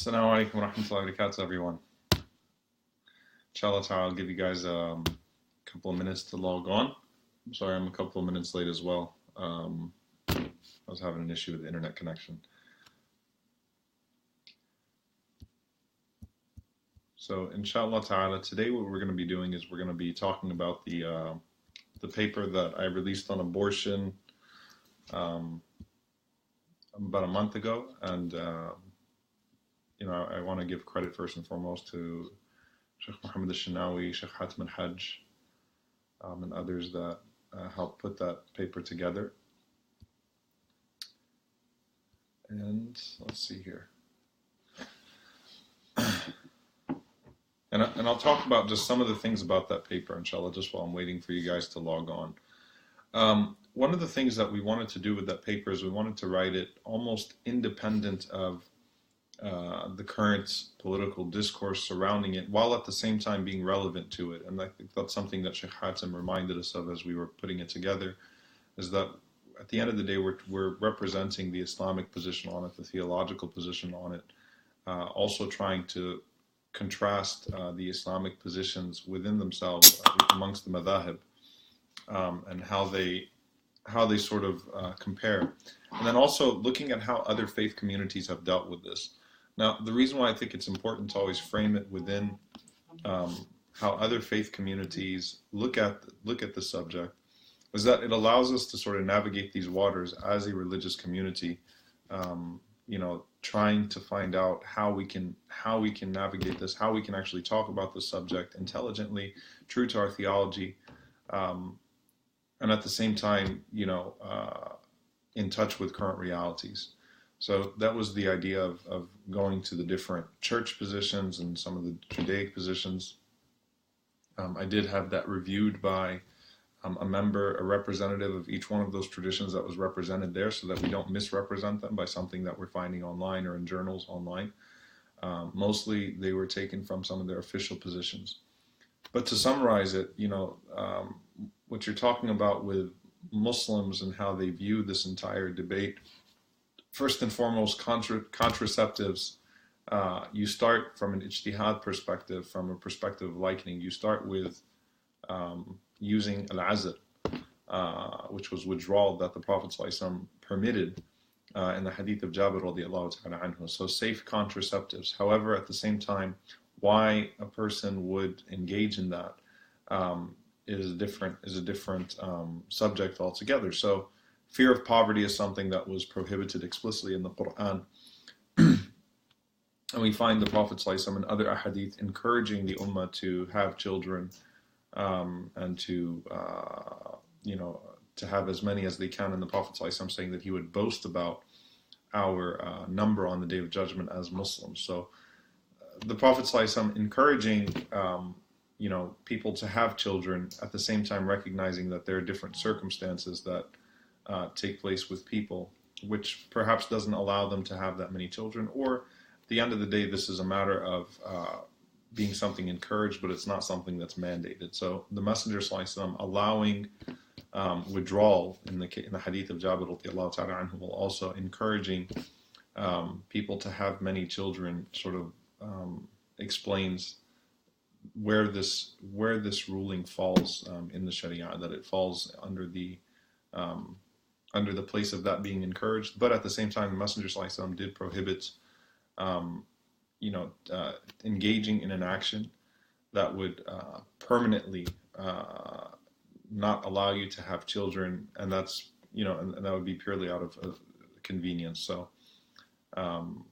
Assalamu alaikum wa rahmatullahi wa barakatuh, everyone. Inshallah ta'ala, I'll give you guys a couple of minutes to log on. I'm sorry, I'm a couple of minutes late as well. I was having an issue with the internet connection. So, inshallah ta'ala, today what we're going to be doing is we're going to be talking about the paper that I released on abortion about a month ago, and I want to give credit first and foremost to Sheikh Muhammad al-Shinawi, Sheikh Hatim al-Hajj, and others that helped put that paper together. And let's see here. And I'll talk about just some of the things about that paper, inshallah, just while I'm waiting for you guys to log on. One of the things that we wanted to do with that paper is we wanted to write it almost independent of the current political discourse surrounding it, while at the same time being relevant to it. And I think that's something that Sheikh Hatim reminded us of as we were putting it together, is that at the end of the day, we're representing the Islamic position on it, the theological position on it, also trying to contrast the Islamic positions within themselves amongst the madhahib, and how they sort of compare. And then also looking at how other faith communities have dealt with this. Now, the reason why I think it's important to always frame it within how other faith communities look at the subject is that it allows us to sort of navigate these waters as a religious community, trying to find out how we can navigate this, how we can actually talk about the subject intelligently, true to our theology, and at the same time, in touch with current realities. So that was the idea of going to the different church positions and some of the Judaic positions. I did have that reviewed by a representative of each one of those traditions that was represented there, so that we don't misrepresent them by something that we're finding online or in journals online. Mostly they were taken from some of their official positions. But to summarize it, what you're talking about with Muslims and how they view this entire debate, first and foremost, contraceptives, you start from an ijtihad perspective, from a perspective of likening. You start with using al-azr, which was withdrawal that the Prophet ﷺ permitted in the hadith of Jabir radiallahu ta'ala anhu. So safe contraceptives. However, at the same time, why a person would engage in that is a different subject altogether. So fear of poverty is something that was prohibited explicitly in the Quran. And we find the Prophet ﷺ and other ahadith encouraging the ummah to have children, and to have as many as they can. And the Prophet ﷺ saying that he would boast about our number on the Day of Judgment as Muslims. So the Prophet ﷺ encouraging people to have children, at the same time recognizing that there are different circumstances that take place with people, which perhaps doesn't allow them to have that many children. Or at the end of the day, this is a matter of being something encouraged, but it's not something that's mandated. So the Messenger ﷺ allowing withdrawal in the hadith of Jabir radiallahu ta'ala anhu, while also encouraging people to have many children, sort of explains where this ruling falls in the Sharia, that it falls under the place of that being encouraged. But at the same time, the Messenger ﷺ did prohibit engaging in an action that would permanently not allow you to have children, and that's and that would be purely out of convenience. So, and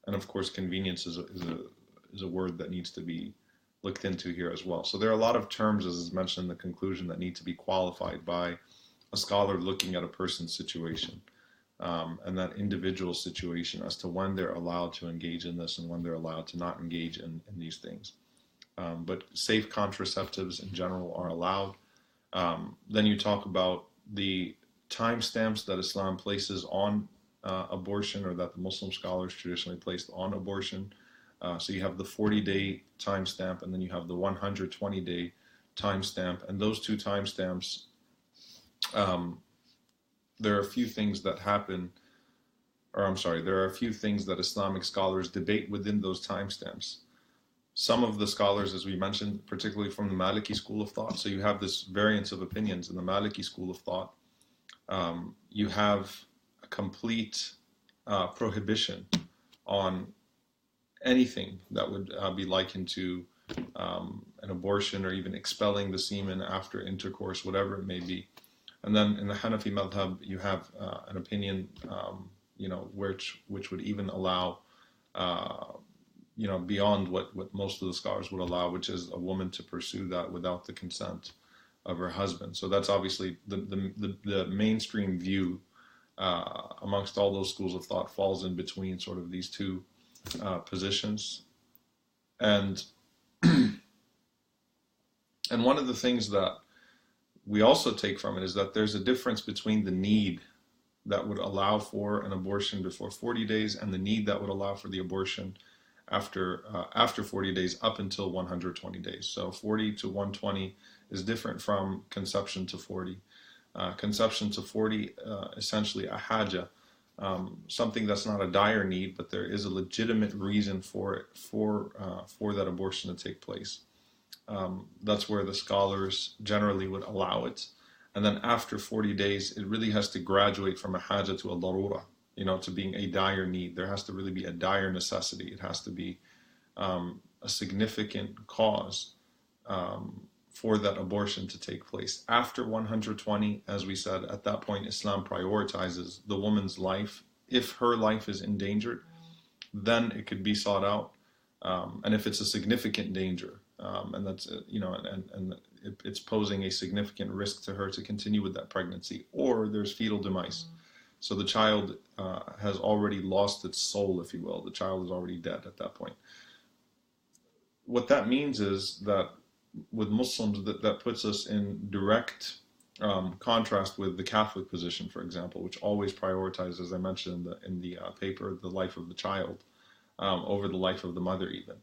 of course, convenience is a word that needs to be looked into here as well. So there are a lot of terms, as is mentioned in the conclusion, that need to be qualified by a scholar looking at a person's situation, and that individual situation as to when they're allowed to engage in this and when they're allowed to not engage in these things. But safe contraceptives in general are allowed. Then you talk about the timestamps that Islam places on abortion, or that the Muslim scholars traditionally placed on abortion. So you have the 40-day timestamp, and then you have the 120-day timestamp. And those two timestamps, there are a few things that happen or I'm sorry, there are a few things that Islamic scholars debate within those timestamps. Some of the scholars, as we mentioned, particularly from the Maliki school of thought, so you have this variance of opinions in the Maliki school of thought. You have a complete prohibition on anything that would be likened to an abortion or even expelling the semen after intercourse, whatever it may be. And then in the Hanafi madhab, you have an opinion, which would even allow, beyond what most of the scholars would allow, which is a woman to pursue that without the consent of her husband. So that's obviously the mainstream view amongst all those schools of thought falls in between sort of these two positions. And one of the things that we also take from it is that there's a difference between the need that would allow for an abortion before 40 days and the need that would allow for the abortion after 40 days up until 120 days. So 40 to 120 is different from conception to 40. Conception to 40, essentially a haja, something that's not a dire need, but there is a legitimate reason for it, for that abortion to take place. That's where the scholars generally would allow it. And then after 40 days, it really has to graduate from a haja to a darura, to being a dire need. There has to really be a dire necessity. It has to be a significant cause for that abortion to take place. After 120, as we said, at that point, Islam prioritizes the woman's life. If her life is endangered, then it could be sought out. And if it's a significant danger, and that's, and it's posing a significant risk to her to continue with that pregnancy, or there's fetal demise. So the child has already lost its soul, if you will. The child is already dead at that point. What that means is that with Muslims, that puts us in direct contrast with the Catholic position, for example, which always prioritizes, as I mentioned in the paper, the life of the child over the life of the mother even.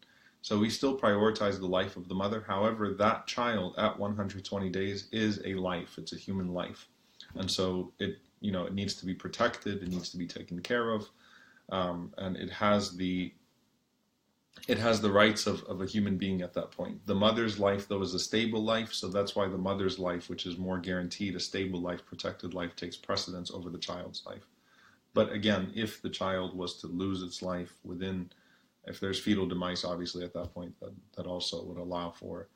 So we still prioritize the life of the mother. However, that child at 120 days is a life. It's a human life. And so it needs to be protected. It needs to be taken care of. And it has the rights of a human being at that point. The mother's life, though, is a stable life. So that's why the mother's life, which is more guaranteed, a stable life, protected life, takes precedence over the child's life. But again, if the child was to lose its life if there's fetal demise, obviously at that point, that also would allow for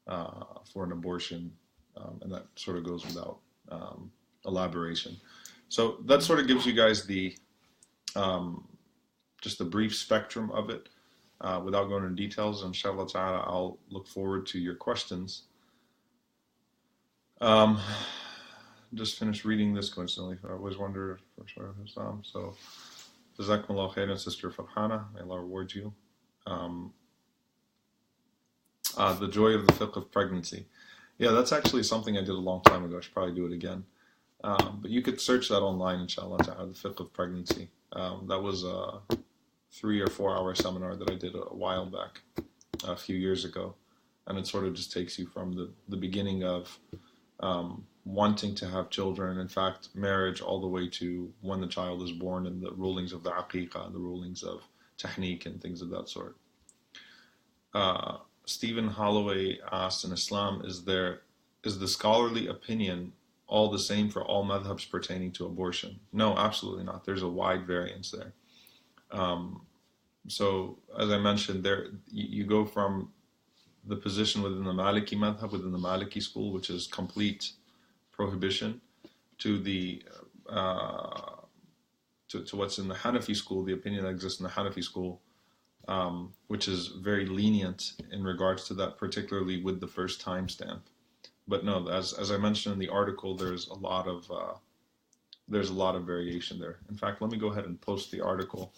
an abortion, and that sort of goes without elaboration. So that sort of gives you guys the just a brief spectrum of it, without going into details. Inshallah ta'ala, I'll look forward to your questions. Just finished reading this coincidentally. I always wonder for sure of Islam. So Jazakumullah khairan, Sister Farhana. May Allah reward you. The joy of the fiqh of pregnancy. Yeah, that's actually something I did a long time ago. I should probably do it again. But you could search that online, inshallah ta'ala, the fiqh of pregnancy. That was a 3 or 4 hour seminar that I did a while back, a few years ago. And it sort of just takes you from the beginning of wanting to have children, in fact, marriage, all the way to when the child is born, and the rulings of the aqiqah, and the rulings of tahniq and things of that sort. Stephen Holloway asked, in Islam, is the scholarly opinion all the same for all madhabs pertaining to abortion? No, absolutely not. There's a wide variance there. So, as I mentioned, you go from the position within the Maliki madhab, within the Maliki school, which is complete prohibition, to the to what's in the Hanafi school, the opinion that exists in the Hanafi school, which is very lenient in regards to that, particularly with the first timestamp. But no, as I mentioned in the article, there's a lot of variation there. In fact, let me go ahead and post the article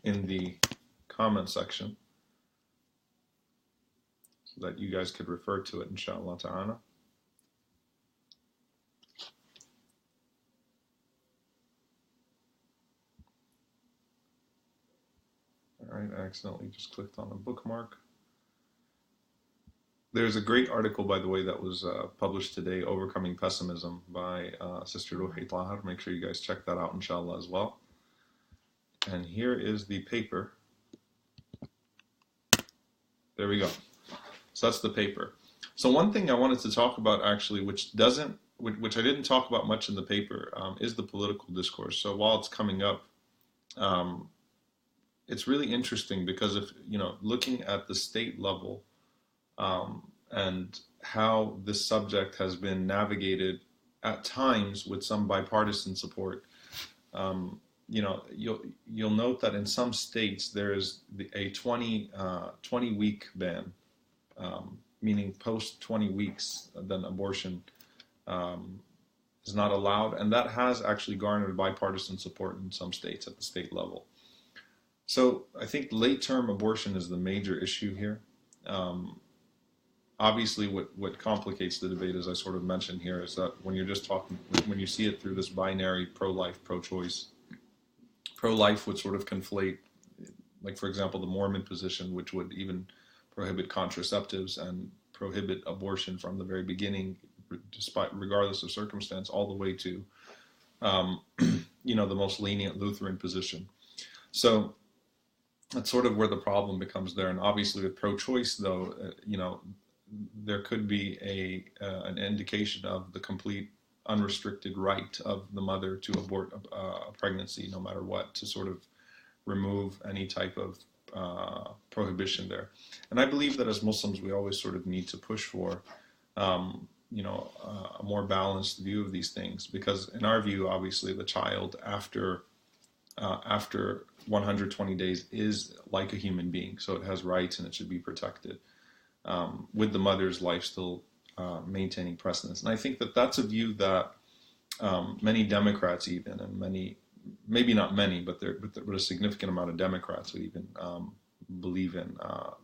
in the comment section so that you guys could refer to it, inshallah ta'ala. All right, I accidentally just clicked on a bookmark. There's a great article, by the way, that was published today, Overcoming Pessimism, by Sister Ruhi Tahar. Make sure you guys check that out, inshallah, as well. And here is the paper. There we go. So that's the paper. So one thing I wanted to talk about actually, which I didn't talk about much in the paper, is the political discourse. So while it's coming up, it's really interesting because if, looking at the state level, and how this subject has been navigated at times with some bipartisan support, you'll note that in some states there is a 20-week ban, meaning post 20 weeks, then abortion is not allowed, and that has actually garnered bipartisan support in some states at the state level. So I think late-term abortion is the major issue here. Obviously, what complicates the debate, as I sort of mentioned here, is that when you see it through this binary pro-life, pro-choice, pro-life would sort of conflate, like for example, the Mormon position, which would even prohibit contraceptives and prohibit abortion from the very beginning, regardless of circumstance, all the way to, the most lenient Lutheran position. So that's sort of where the problem becomes there. And obviously with pro-choice, though, there could be an indication of the complete unrestricted right of the mother to abort a pregnancy, no matter what, to sort of remove any type of prohibition there. And I believe that as Muslims, we always sort of need to push for, a more balanced view of these things, because in our view, obviously, the child after 120 days is like a human being, so it has rights and it should be protected, with the mother's life still maintaining precedence. And I think that that's a view that many Democrats even, and maybe not many, but a significant amount of Democrats would even believe in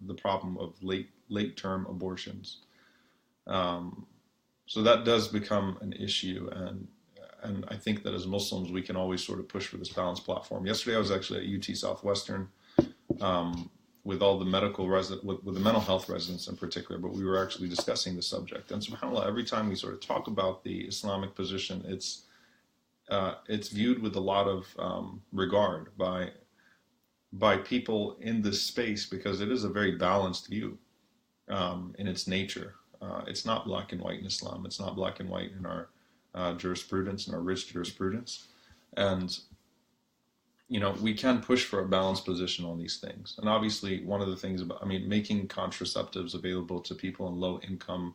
the problem of late-term abortions. So that does become an issue, and I think that as Muslims, we can always sort of push for this balanced platform. Yesterday, I was actually at UT Southwestern with all the with the mental health residents in particular, but we were actually discussing the subject. And subhanAllah, every time we sort of talk about the Islamic position, it's viewed with a lot of regard by people in this space, because it is a very balanced view in its nature. It's not black and white in Islam. It's not black and white in our jurisprudence and our rich jurisprudence. And, we can push for a balanced position on these things. And obviously, one of the things making contraceptives available to people in low-income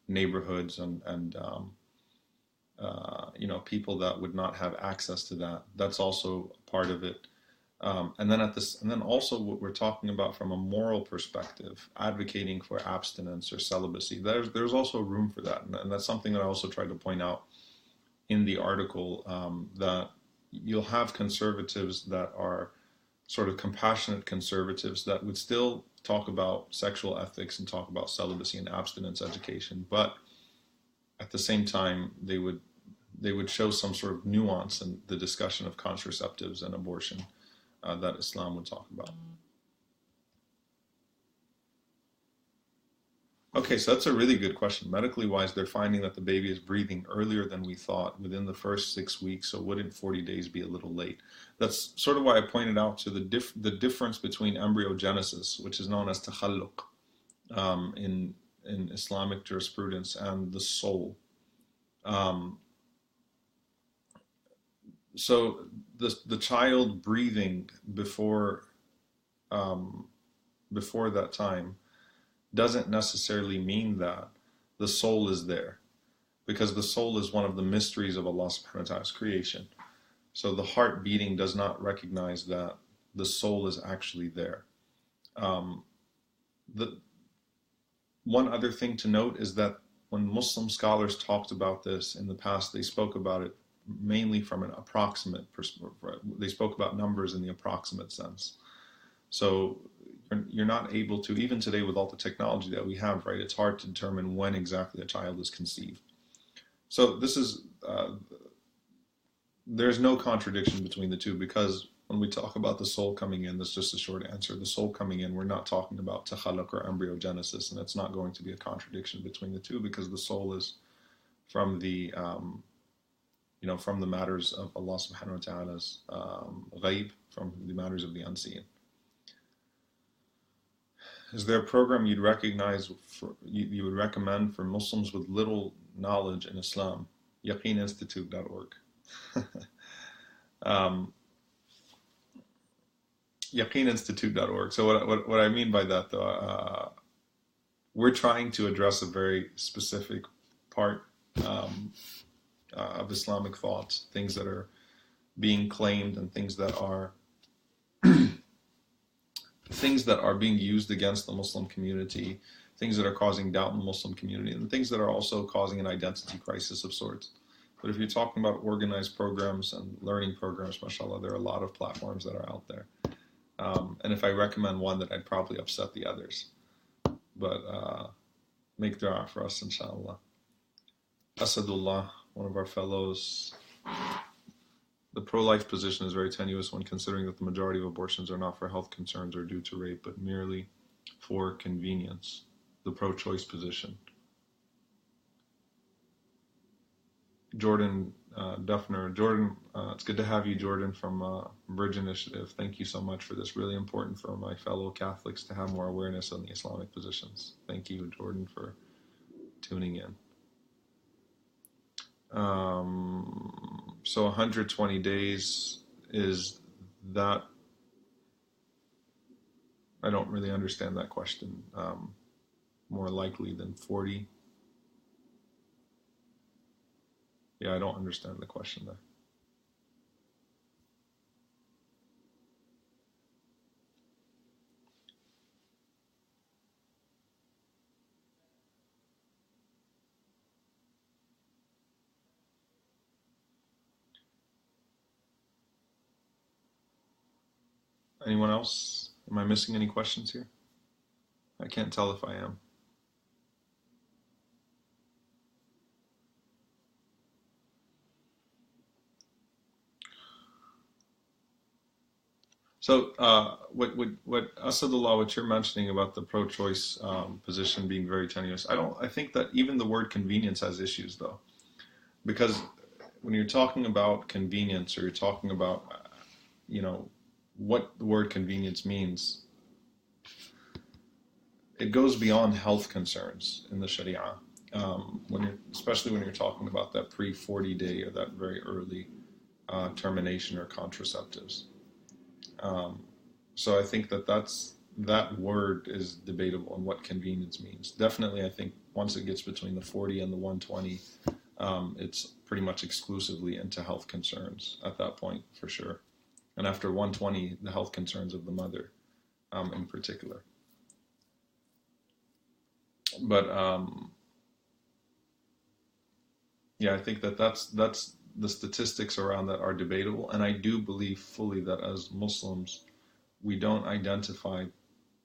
neighborhoods and people that would not have access to that, that's also part of it. And then also what we're talking about from a moral perspective, advocating for abstinence or celibacy, there's also room for that. And that's something that I also tried to point out in the article, that you'll have conservatives that are sort of compassionate conservatives that would still talk about sexual ethics and talk about celibacy and abstinence education, but at the same time they would show some sort of nuance in the discussion of contraceptives and abortion that Islam would talk about. Okay, so that's a really good question. Medically wise, they're finding that the baby is breathing earlier than we thought within the first 6 weeks, so wouldn't 40 days be a little late? That's sort of why I pointed out to the difference between embryogenesis, which is known as takhalluq in Islamic jurisprudence, and the soul. So the child breathing before that time doesn't necessarily mean that the soul is there, because the soul is one of the mysteries of Allah subhanahu wa ta'ala's creation. So the heart beating does not recognize that the soul is actually there. The one other thing to note is that when Muslim scholars talked about this in the past, they spoke about it mainly from an approximate perspective. They spoke about numbers in the approximate sense. So you're not able to, even today with all the technology that we have, right, it's hard to determine when exactly a child is conceived. So this is, there's no contradiction between the two, because when we talk about the soul coming in, that's just a short answer. The soul coming in, we're not talking about takhalluq or embryogenesis, and it's not going to be a contradiction between the two, because the soul is from the from the matters of Allah subhanahu wa ta'ala's ghaib, from the matters of the unseen. Is there a program you would recommend for Muslims with little knowledge in Islam? YaqeenInstitute.org. YaqeenInstitute.org. So what I mean by that, though, we're trying to address a very specific part of Islamic thought, things that are being claimed and things that are being used against the Muslim community, things that are causing doubt in the Muslim community, and things that are also causing an identity crisis of sorts. But if you're talking about organized programs and learning programs, mashallah, there are a lot of platforms that are out there. And if I recommend one, that I'd probably upset the others. But make dua for us, inshallah. Asadullah, one of our fellows. The pro-life position is very tenuous when considering that the majority of abortions are not for health concerns or due to rape, but merely for convenience. The pro-choice position. Jordan Duffner. Jordan, it's good to have you, Jordan, from Bridge Initiative. Thank you so much for this. Really important for my fellow Catholics to have more awareness on the Islamic positions. Thank you, Jordan, for tuning in. So 120 days, is that... I don't really understand that question. More likely than 40. Yeah, I don't understand the question there. Anyone else? Am I missing any questions here? I can't tell if I am. So what Asadullah, what you're mentioning about the pro-choice position being very tenuous, I think that even the word convenience has issues, though, because when you're talking about convenience, or you're talking about what the word convenience means, it goes beyond health concerns in the Sharia. Especially when you're talking about that pre-40 day or that very early termination or contraceptives. So I think that word is debatable and what convenience means. Definitely, I think once it gets between the 40 and the 120, it's pretty much exclusively into health concerns at that point, for sure. And after 120, the health concerns of the mother in particular. But I think that's the statistics around that are debatable, and I do believe fully that as Muslims, we don't identify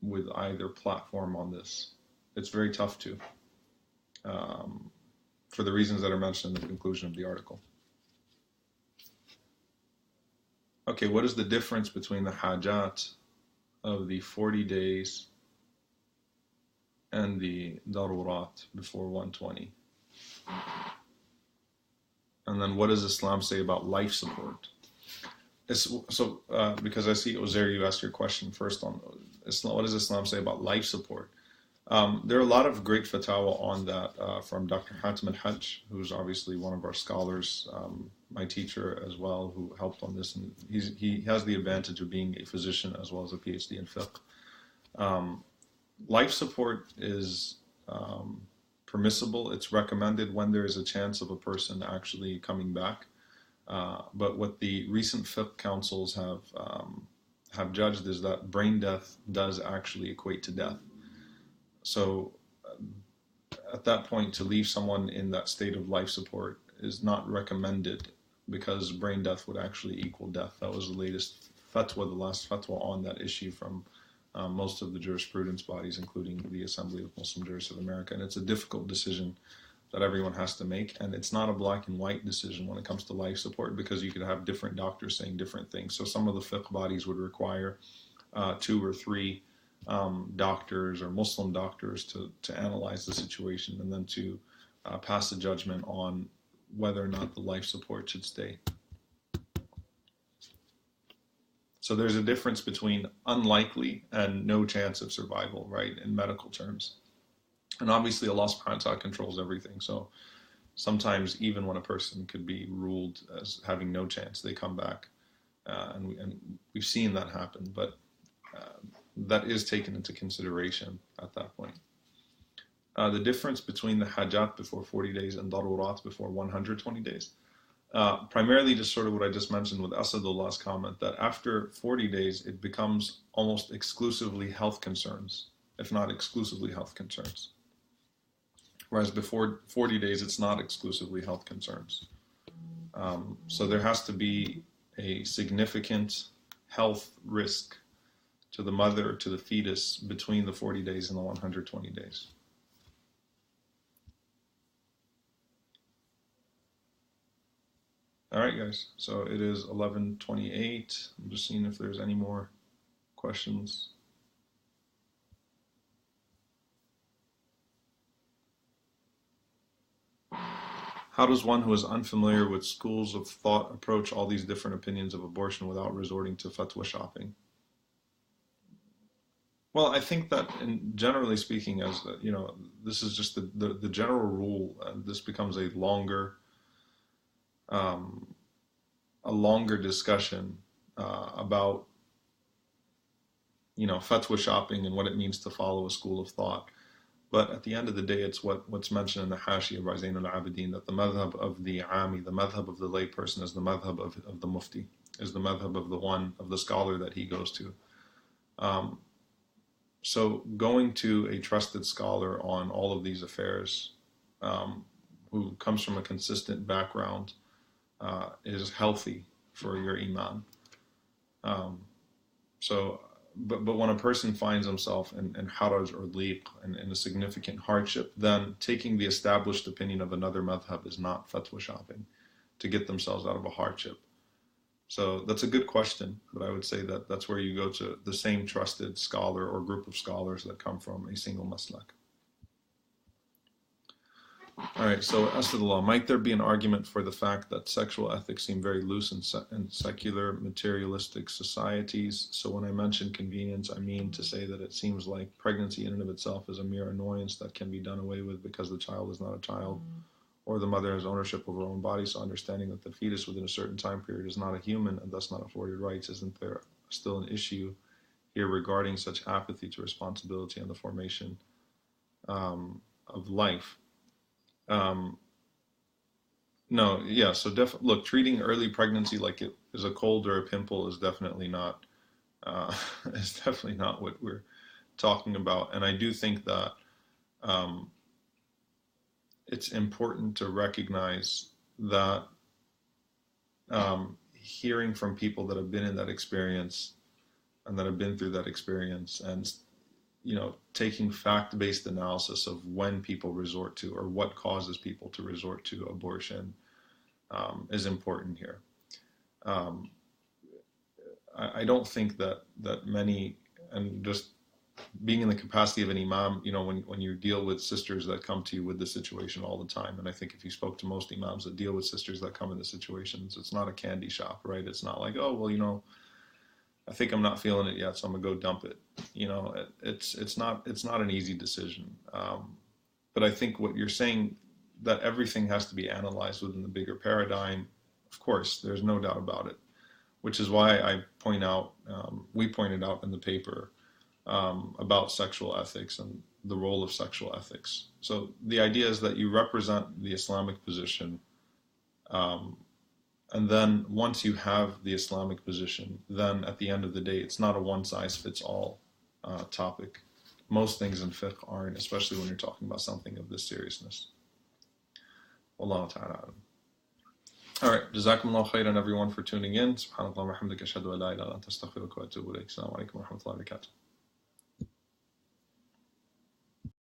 with either platform on this. It's very tough to, for the reasons that are mentioned in the conclusion of the article. Okay, what is the difference between the hajat of the 40 days and the darurat before 120? And then what does Islam say about life support? Because I see, Ozair, you asked your question first on Islam. What does Islam say about life support? There are a lot of great fatwa on that from Dr. Hatim al-Hajj, who's obviously one of our scholars, my teacher as well, who helped on this. And he has the advantage of being a physician as well as a PhD in fiqh. Life support is permissible. It's recommended when there is a chance of a person actually coming back. But what the recent fiqh councils have judged is that brain death does actually equate to death. So at that point, to leave someone in that state of life support is not recommended, because brain death would actually equal death. That was the latest fatwa, the last fatwa on that issue from most of the jurisprudence bodies, including the Assembly of Muslim Jurists of America. And it's a difficult decision that everyone has to make. And it's not a black and white decision when it comes to life support, because you could have different doctors saying different things. So some of the fiqh bodies would require 2 or 3 doctors or Muslim doctors to analyze the situation and then to pass a judgment on whether or not the life support should stay. So there's a difference between unlikely and no chance of survival, right, in medical terms. And obviously Allah subhanahu wa ta'ala controls everything. So sometimes even when a person could be ruled as having no chance, they come back. And we've seen that happen, but that is taken into consideration at that point. The difference between the hajat before 40 days and darurat before 120 days. Primarily just sort of what I just mentioned with Asadullah's comment, that after 40 days it becomes almost exclusively health concerns, if not exclusively health concerns. Whereas before 40 days it's not exclusively health concerns. So there has to be a significant health risk to the mother, to the fetus, between the 40 days and the 120 days. All right, guys. So it is 11:28. I'm just seeing if there's any more questions. How does one who is unfamiliar with schools of thought approach all these different opinions of abortion without resorting to fatwa shopping? Well, I think that, generally speaking, as you know, this is just the general rule. This becomes a longer discussion about, fatwa shopping and what it means to follow a school of thought. But at the end of the day, it's what's mentioned in the Hashiyah by Zayn al-Abidin, that the madhab of the Ami, the madhab of the layperson, is the madhab of the mufti, is the madhab of the scholar that he goes to. So going to a trusted scholar on all of these affairs, who comes from a consistent background, is healthy for your iman. But when a person finds himself in haraj or liq, and in a significant hardship, then taking the established opinion of another madhab is not fatwa shopping to get themselves out of a hardship. So that's a good question, but I would say that that's where you go to the same trusted scholar or group of scholars that come from a single maslak. All right, so Asadullah, might there be an argument for the fact that sexual ethics seem very loose in secular, materialistic societies? So when I mention convenience, I mean to say that it seems like pregnancy in and of itself is a mere annoyance that can be done away with because the child is not a child, or the mother has ownership of her own body, so understanding that the fetus within a certain time period is not a human and thus not afforded rights. Isn't there still an issue here regarding such apathy to responsibility and the formation of life? No, yeah, so look, treating early pregnancy like it is a cold or a pimple is definitely not what we're talking about. And I do think that it's important to recognize that hearing from people that have been in that experience and that have been through that experience, and taking fact-based analysis of when people resort to, or what causes people to resort to abortion, is important here. I don't think that many, and just being in the capacity of an imam, when you deal with sisters that come to you with this situation all the time, and I think if you spoke to most imams that deal with sisters that come in the situations, it's not a candy shop, right? It's not like, oh, well, I think I'm not feeling it yet, so I'm gonna go dump it. It's not an easy decision. But I think what you're saying, that everything has to be analyzed within the bigger paradigm, of course, there's no doubt about it. Which is why I point out, we pointed out in the paper about sexual ethics and the role of sexual ethics. So the idea is that you represent the Islamic position, and then once you have the Islamic position, then at the end of the day, it's not a one-size-fits-all topic. Most things in fiqh aren't, especially when you're talking about something of this seriousness. Wallahu ta'ala. All right, jazakumullahu khairan everyone for tuning in. Subhanallah wa hamdika ashhadu an la ilaha illa anta astaghfiruka wa atubu ilayk. Assalamu alaikum wa rahmatullahi wa barakatuh.